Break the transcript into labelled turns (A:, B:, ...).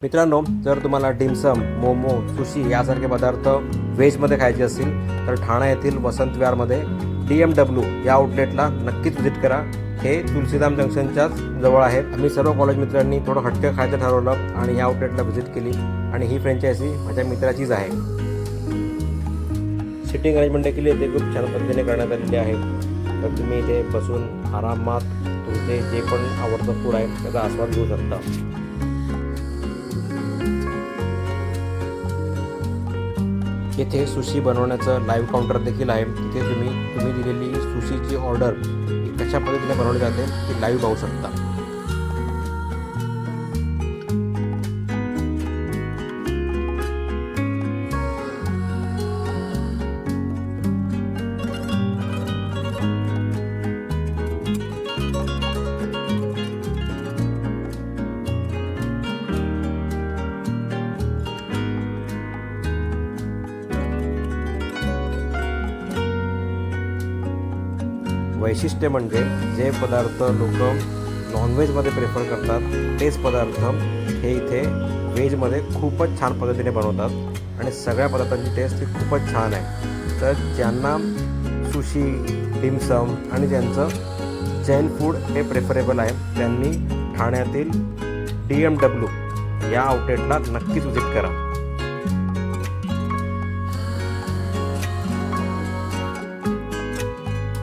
A: मित्रांनो, जर तुम्हाला डिमसम, मोमो, सुशी यासारखे पदार्थ व्हेजमध्ये खायचे असतील तर ठाणा येथील वसंत विहारमध्ये DMW या आउटलेटला नक्कीच व्हिजिट करा. हे तुलसीधाम जंक्शनच्याच जवळ आहे. आम्ही सर्व कॉलेज मित्रांनी थोडं हटके खायचं ठरवलं आणि या आउटलेटला व्हिजिट केली आणि ही फ्रँचायझी माझ्या मित्राचीच आहे. सिटिंग अरेंजमेंट देखील इथे खूप छान पद्धतीने करण्यात आलेली आहे. तर तुम्ही इथे बसून आरामात तुमचे जे पण आवडतं फूड आहे त्याचा आस्वाद घेऊ शकता. येथे सुशी बनवण्याचं लाईव्ह काउंटर देखील आहे. तिथे तुम्ही दिलेली सुशीची ऑर्डर कशा पद्धतीने बनवली जाते ती लाईव्ह पाहू शकता. वैशिष्ट्य म्हणजे जे पदार्थ लोक नॉनव्हेजमध्ये प्रेफर करतात तेच पदार्थ हे इथे व्हेजमध्ये खूपच छान पद्धतीने बनवतात आणि सगळ्या पदार्थांची टेस्ट ही खूपच छान आहे. तर ज्यांना सुशी, डिमसम आणि ज्यांचं जैन फूड हे प्रेफरेबल आहे त्यांनी ठाण्यातील DMW या आउटलेटला नक्कीच व्हिजिट करा.